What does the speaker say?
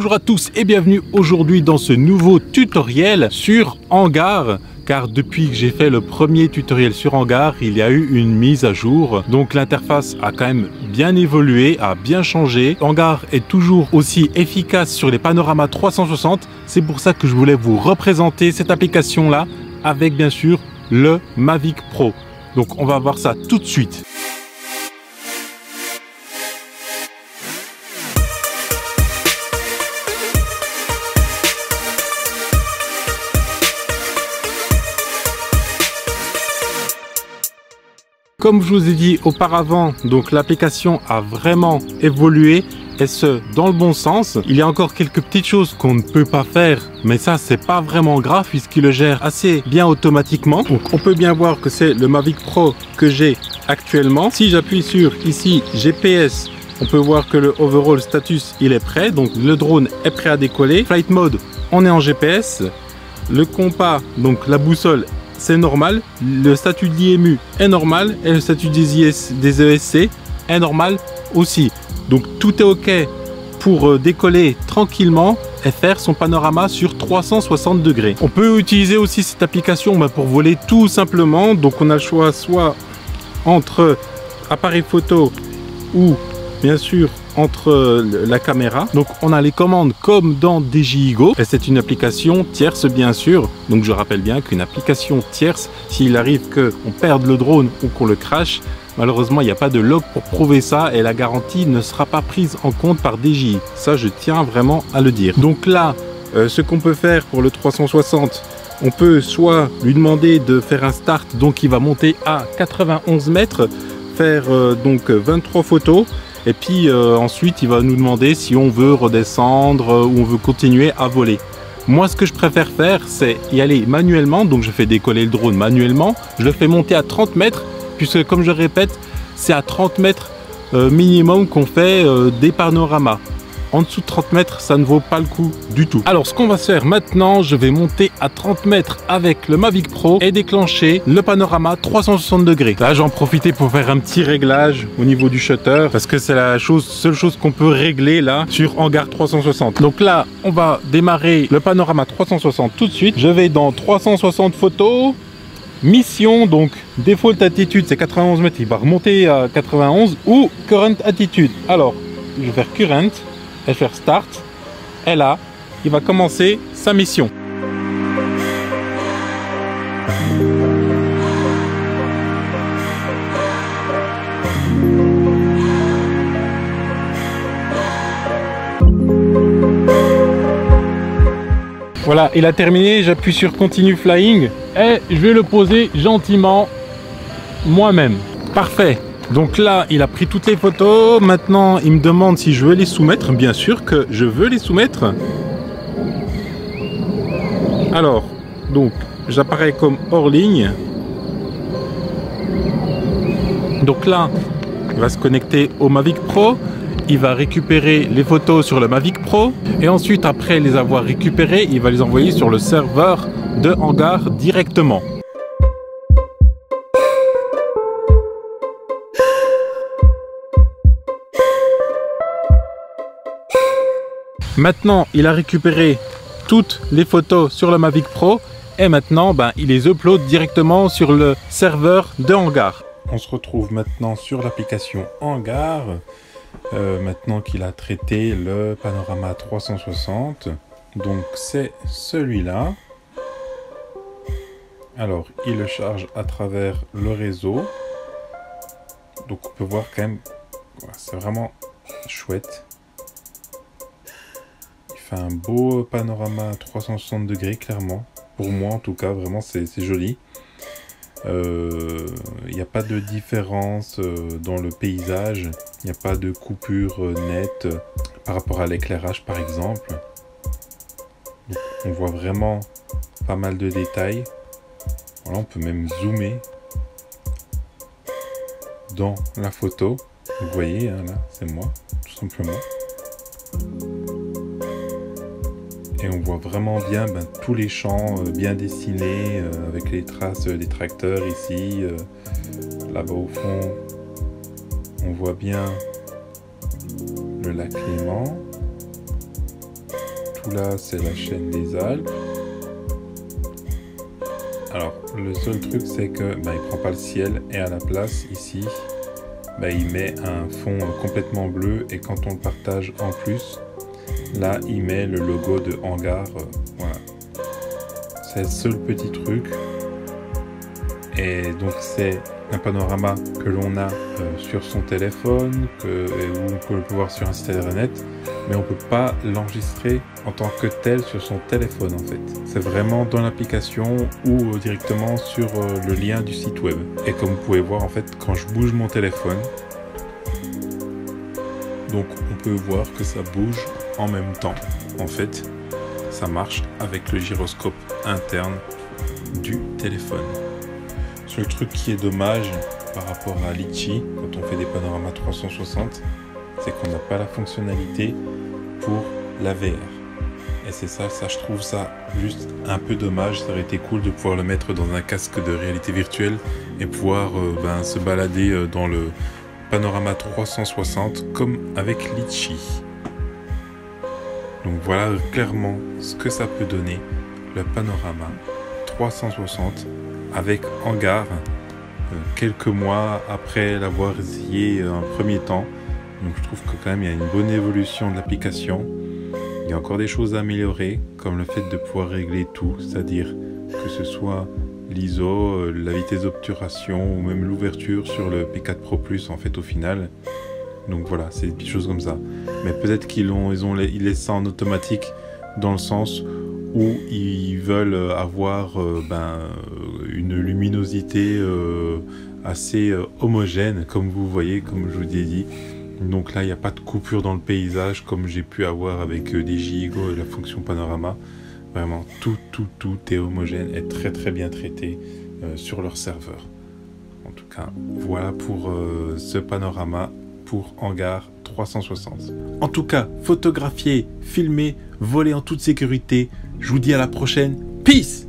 Bonjour à tous et bienvenue aujourd'hui dans ce nouveau tutoriel sur Hangar. Car depuis que j'ai fait le premier tutoriel sur Hangar, il y a eu une mise à jour. Donc l'interface a quand même bien évolué, a bien changé. Hangar est toujours aussi efficace sur les panoramas 360. C'est pour ça que je voulais vous représenter cette application-là avec bien sûr le Mavic Pro. Donc on va voir ça tout de suite. Comme je vous ai dit auparavant, donc l'application a vraiment évolué et ce dans le bon sens. Il y a encore quelques petites choses qu'on ne peut pas faire, mais ça c'est pas vraiment grave puisqu'il le gère assez bien automatiquement. Donc on peut bien voir que c'est le Mavic Pro que j'ai actuellement. Si j'appuie sur ici GPS, on peut voir que le overall status il est prêt, donc le drone est prêt à décoller. Flight mode, on est en GPS. Le compas, donc la boussole, c'est normal, le statut de l'IMU est normal et le statut des ESC est normal aussi. Donc tout est ok pour décoller tranquillement et faire son panorama sur 360 degrés. On peut utiliser aussi cette application pour voler tout simplement. Donc on a le choix soit entre appareil photo ou bien sûr entre la caméra. Donc on a les commandes comme dans DJI Go et c'est une application tierce bien sûr. Donc je rappelle bien qu'une application tierce, s'il arrive qu'on perde le drone ou qu'on le crache, malheureusement il n'y a pas de log pour prouver ça et la garantie ne sera pas prise en compte par DJI. Ça je tiens vraiment à le dire. Donc là ce qu'on peut faire pour le 360, on peut soit lui demander de faire un start, donc il va monter à 91 mètres, faire donc 23 photos. Et puis ensuite, il va nous demander si on veut redescendre ou on veut continuer à voler. Moi, ce que je préfère faire, c'est y aller manuellement. Donc, je fais décoller le drone manuellement. Je le fais monter à 30 mètres, puisque comme je répète, c'est à 30 mètres minimum qu'on fait des panoramas. En dessous de 30 mètres, ça ne vaut pas le coup du tout. Alors, ce qu'on va faire maintenant, je vais monter à 30 mètres avec le Mavic Pro et déclencher le panorama 360 degrés. Là, j'en profite pour faire un petit réglage au niveau du shutter parce que c'est la seule chose qu'on peut régler là sur Hangar 360. Donc là, on va démarrer le panorama 360 tout de suite. Je vais dans 360 photos. Mission, donc default attitude, c'est 91 mètres. Il va remonter à 91 ou current attitude. Alors, je vais faire current. Et faire start, et là, il va commencer sa mission. Voilà, il a terminé, j'appuie sur Continue Flying et je vais le poser gentiment moi-même. Parfait. Donc là, il a pris toutes les photos. Maintenant, il me demande si je veux les soumettre. Bien sûr que je veux les soumettre. Alors, donc, j'apparais comme hors ligne. Donc là, il va se connecter au Mavic Pro. Il va récupérer les photos sur le Mavic Pro. Et ensuite, après les avoir récupérées, il va les envoyer sur le serveur de Hangar directement. Maintenant, il a récupéré toutes les photos sur le Mavic Pro et maintenant, il les upload directement sur le serveur de Hangar. On se retrouve maintenant sur l'application Hangar, maintenant qu'il a traité le panorama 360. Donc, c'est celui-là. Alors, il le charge à travers le réseau. Donc, on peut voir quand même, c'est vraiment chouette. Fait un beau panorama 360 degrés clairement, pour moi en tout cas, vraiment c'est joli. Il n'y a pas de différence dans le paysage, il n'y a pas de coupure nette par rapport à l'éclairage par exemple. Donc, on voit vraiment pas mal de détails. Voilà, on peut même zoomer dans la photo. Vous voyez, hein, là c'est moi tout simplement. Et on voit vraiment bien tous les champs bien dessinés avec les traces des tracteurs ici. Là-bas au fond, on voit bien le lac Léman. dessous là, c'est la chaîne des Alpes. Alors, le seul truc, c'est que il prend pas le ciel et à la place, ici, il met un fond complètement bleu et quand on le partage en plus, là, il met le logo de Hangar. Voilà. C'est le seul petit truc. Et donc, c'est un panorama que l'on a sur son téléphone, ou on peut le voir sur un site internet, mais on peut pas l'enregistrer en tant que tel sur son téléphone en fait. C'est vraiment dans l'application ou directement sur le lien du site web. Et comme vous pouvez voir en fait, quand je bouge mon téléphone, donc on peut voir que ça bouge en même temps. En fait, ça marche avec le gyroscope interne du téléphone. Le truc qui est dommage par rapport à Litchi, quand on fait des panoramas 360, c'est qu'on n'a pas la fonctionnalité pour la VR. Et c'est ça, je trouve ça juste un peu dommage. Ça aurait été cool de pouvoir le mettre dans un casque de réalité virtuelle et pouvoir se balader dans le panorama 360 comme avec Litchi. Donc voilà clairement ce que ça peut donner, le panorama 360 avec Hangar, quelques mois après l'avoir essayé un premier temps. Donc je trouve que quand même il y a une bonne évolution de l'application. Il y a encore des choses à améliorer, comme le fait de pouvoir régler tout, c'est-à-dire que ce soit l'ISO, la vitesse d'obturation ou même l'ouverture sur le P4 Pro Plus en fait au final. Donc voilà, c'est des petites choses comme ça. Mais peut-être ils laissent ça en automatique dans le sens où ils veulent avoir une luminosité assez homogène, comme vous voyez, comme je vous ai dit. Donc là, il n'y a pas de coupure dans le paysage, comme j'ai pu avoir avec DJI-Go et la fonction panorama. Vraiment, tout est homogène et très très bien traité sur leur serveur. En tout cas, voilà pour ce panorama pour Hangar 360. En tout cas, photographier, filmer, voler en toute sécurité. Je vous dis à la prochaine. Peace!